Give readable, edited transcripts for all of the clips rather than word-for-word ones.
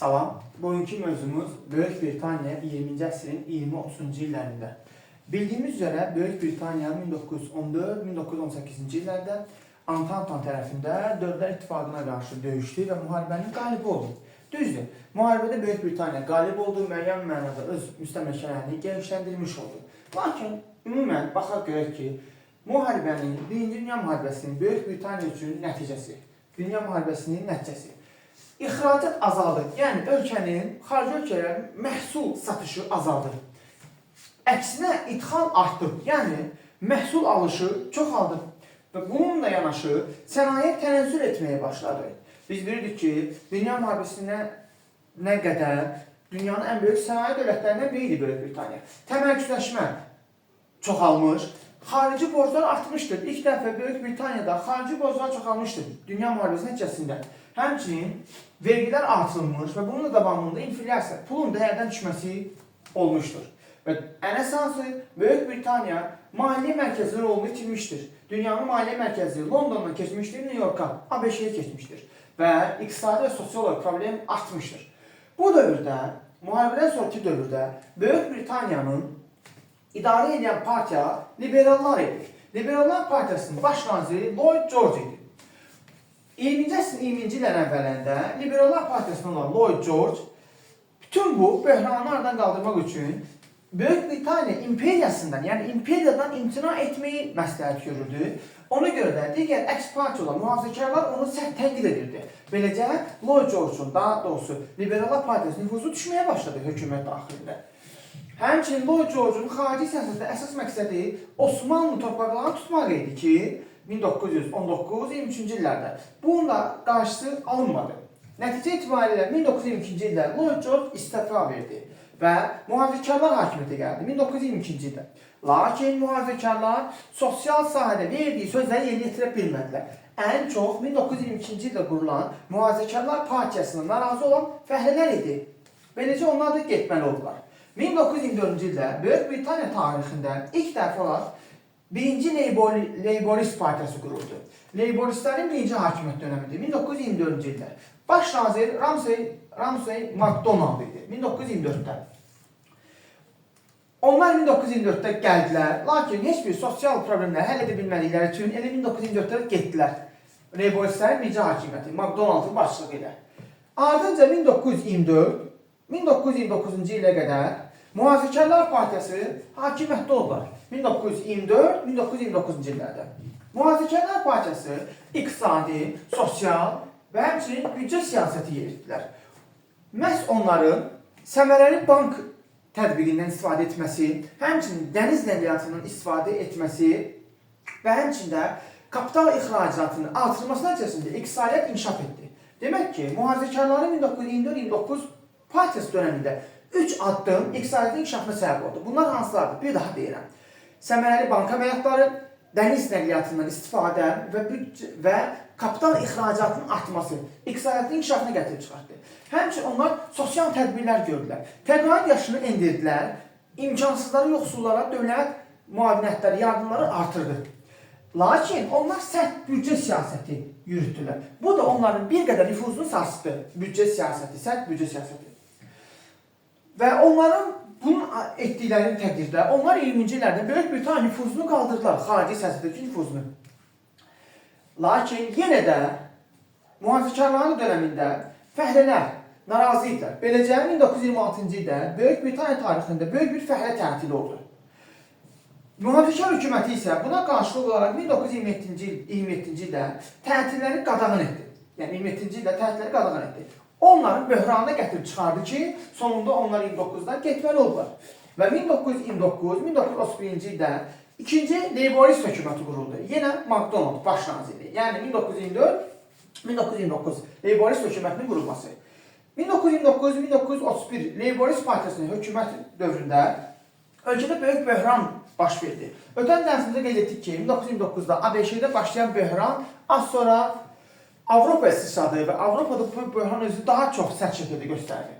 Salam. Bugünkü mövzumuz Böyük Britaniya 20-ci əsrin 20-30-cu illərində. Bildiyimiz üzrə Böyük Britaniya 1914-1918-ci illərdə Antanton tərəfində Dövlətlər İttifaqına qarşı döyüşdü və müharibənin qalibi oldu. Düzdür, müharibədə Böyük Britaniya qalib oldu, müəyyən mənada öz müstəmləkələrini genişləndirmiş oldu. Lakin ümumən baxaq görək ki, müharibənin, Birinci Dünya müharibəsinin Böyük Britaniya üçün nəticəsi, Dünya müharibəsinin nəticəsi. İxracat azaldı, yəni ölkənin xarici ölkələrə məhsul satışı azaldı. Əksinə ithal artdı, yəni məhsul alışı çoxaldı. Və bununla yanaşı sənaye tənəzzül etməyə başladı. Biz bilirdik ki, Dünya müharibəsinə nə qədər dünyanın ən böyük sənaye dövlətlərindən biridir Böyük Britaniya. Təmərküzləşmə çoxalmış, xarici borclar artmışdır. İlk dəfə Böyük Britaniyada xarici borclar çoxalmışdır Dünya müharibəsi nəticəsində. Həmçinin vergilər artırılmış və bunun davamında inflyasiya, pulun dəyərdən düşməsi olmuşdur. Və ən əsası Böyük Britaniya maliyyə mərkəzi rolunu itirmişdir. Dünyanın maliyyə mərkəzi Londondan keçmişdir, New York'a, ABŞ-yə keçmişdir və iqtisadi və sosial problem artmışdır. Bu dövrdə, müharibədən sonraki dövrdə Böyük Britaniyanın idarə edən partiya liberallar idi. Liberallar partiyasının baş naziri Lloyd George idi. 20-ci əsrin 20-ci illərin əvvəlində Liberallar Partiyasından olan Lloyd George bütün bu böhranlardan qaldırmaq üçün Böyük Britaniya imperiyasından, yəni imperiyadan imtina etməyi məsləhət görürdü. Ona görə də digər əks partiya olan mühafizəkarlar onu sərt tənqid edirdi. Beləcə Lloyd George'un, daha doğrusu Liberallar Partiyasının nüfuzu düşməyə başladı hökumət daxilində. Həmçinin Lloyd George'un xarici siyasətdə əsas məqsədi Osmanlı torpaqlarını tutmaq idi ki, 1919-23-cü illərdə. Bunun da qarşısı alınmadı. Nəticə itibarilə 1922-ci ildə Lloyd George istifa verdi və mühafizəkarlar hakimiyyətə gəldi 1922-ci ildə. Lakin mühafizəkarlar sosial sahədə verdiyi sözləri yerinə yetirə bilmədilər. Ən çox 1922-ci ildə qurulan mühafizəkarlar partiyasına narazı olan fəhlələr idi. Beləcə onlar da getməli oldular. 1924-cü ildə Böyük Britaniya tarixində ilk dəfə olaraq Birinci Labourist partiyası quruldu. Labouristlərin birinci hakimiyyət dönəmidir 1924-cü ildə. Baş nazir Ramsay MacDonald idi 1924-də. Onlar 1924-də gəldilər, lakin heç bir sosial problemləri həll edə bilmədikləri üçün elə 1924-də getdilər. Labouristlərin birinci hakimiyyəti MacDonald'ın başçılığı ilə. Ardınca 1929-cu ilə qədər Mühafizəkarlar Partiyası hakimiyyətdə oldular 1924-1929-cu illərdə. Mühafizəkarlar Partiyası iqtisadi, sosial və həmçinin büdcə siyasəti yeritdilər. Məhz onların səmərəli bank tədbirindən istifadə etməsi, həmçinin dəniz nəqliyyatından istifadə etməsi və həmçində kapital ixracatının artırılması nəticəsində iqtisadiyyat inkişaf etdi. Demək ki, mühafizəkarların 1924-29 partiyası dönəmində 3 addım iqtisadiyyatın inkişafına səbəb oldu. Bunlar hansılardır? Bir daha deyirəm. Səmərəli banka əməliyyatları, dəniz nəqliyyatından istifadə və kapital ixracatının artması iqtisadiyyatın inkişafına gətirib çıxartdı. Həmçinin onlar sosial tədbirlər gördülər. Təqaüd yaşını endirdilər, imkansızları, yoxsullara dövlət müavinətləri, yardımları artırdı. Lakin onlar sərt büdcə siyasəti yürütdülər. Bu da onların bir qədər nüfuzunu sarsıtdı. Büdcə siyasəti, sərt büdcə siyasəti. Və onların bunun etdikləri təqdirdə onlar 20-ci illərdə Böyük Britaniya nüfuzunu qaldırdılar, xarici siyasətdəki nüfuzunu. Lakin yenə də mühafizəkarların dönəmində fəhlələr narazı idilər. Beləcə 1926-cı ildə Böyük Britaniya tarixində böyük bir fəhlə tətili oldu. Mühafizəkar hökuməti isə buna qarşılıq olaraq 1927-ci ildə tətilləri qadağan etdi. Yəni 27-ci ildə tətilləri qadağan etdi. Onların böhranına gətirib çıxardı ki, sonunda onlar 29-da getməli oldular. Və 1929-1931-ci ildə ikinci Labourist hökuməti quruldu. Yenə MacDonald baş naziri. Yəni 1924-1929 Labourist hökumətinin qurulması. 1929-1931 Labourist partiyasının hökuməti dövründə ölkədə böyük böhran baş verdi. Ötən dərsimizdə qeyd etdik ki, 1929-da ABŞ-də başlayan böhran az sonra Avropaya sıçradı və Avropada bu böhran özü daha çox sərt şəkildə göstərdi.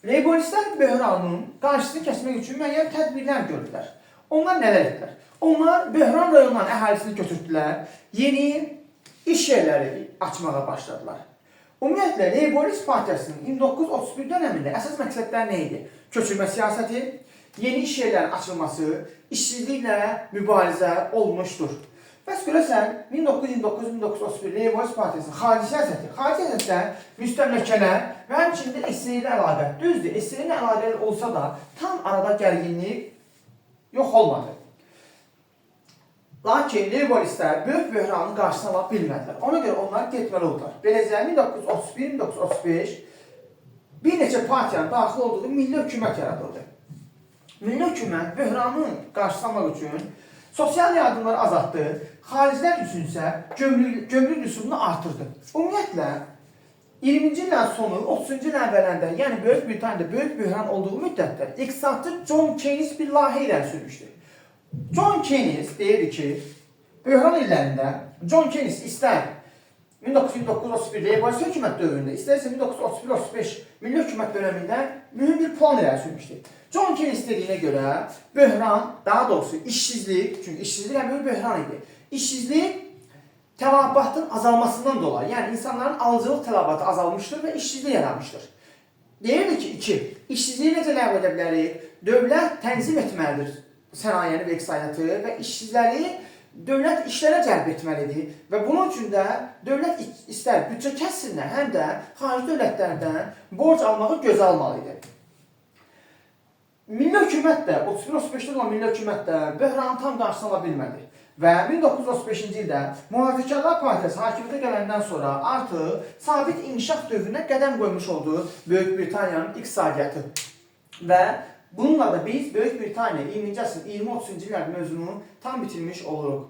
Labouristlər böhranın qarşısını kəsmək üçün müəyyən tədbirlər gördülər. Onlar nələr etdilər? Onlar böhran rayonlarının əhalisini götürdülər, yeni iş yerləri açmağa başladılar. Ümumiyyətlə, Labourist Partiyasının 1931 dönəmində əsas məqsədləri nə idi? Köçürmə siyasəti, yeni iş yerlərinin açılması, işsizliklə mübarizə olmuşdur. Bəs görəsən, 1929-1931 Labourist Partiyasının xarici siyasətdə müstəmləkələr və həmçində SSR ilə əlaqə. Düzdür, SSR ilə əlaqəli olsa da tam arada gərginlik yox olmadı. Lakin Labouristlər böyük böhranın qarşısını ala bilmədilər. Ona görə onlar getməli oldular. Beləcə 1931-1935 bir neçə partiyanın daxil olduğu milli hökumət yaradıldı. Milli hökumət böhranın qarşısını almaq üçün sosial yardımları azaltdı, xaricilər üçün isə gömrük rüsumunu artırdı. Ümumiyyətlə, 20-ci illərin sonu, 30-cu illərin əvvəllərində, yəni Böyük Britaniyada böyük böhran olduğu müddətdə iqtisadçı John Keynes bir layihə irəli sürmüşdü. John Keynes deyirdi ki, böhran illərində John Keynes istər 1929-31 Labourist hökumət dövründə, istərsə 1931-35 milli hökumət dövründə mühüm bir plan irəli sürmüşdü. John Keynes dediyinə görə böhran, daha doğrusu işsizlik, çünki işsizlik ən böyük böhran idi. İşsizlik tələbatın azalmasından dolayı, yəni insanların alıcılıq tələbatı azalmışdır və işsizlik yaranmışdır. Deyirdi ki, 2. İşsizliyi necə ləğv edə bilərik? Dövlət tənzim etməlidir sənayəni və iqtisadiyyatı və işsizləri dövlət işlərə cəlb etməlidir və bunun üçün də dövlət istər büdcə kəssinlər, həm də xarici dövlətlərdən borc almağı gözə almalıdır. Milli hökumət də, 31-35-də olan milli hökumət də böhranın tam qarşısını ala bilmədi. Və 1935-ci ildə Mühafizəkarlar Partiyası hakimiyyətə gələndən sonra artıq sabit inkişaf dövrünə qədəm qoymuş olduğu Böyük Britaniyanın iqtisadiyyatı. Və bununla da biz Böyük Britaniya 20-ci əsrin 20-30-cu illər mövzunu tam bitirmiş oluruq.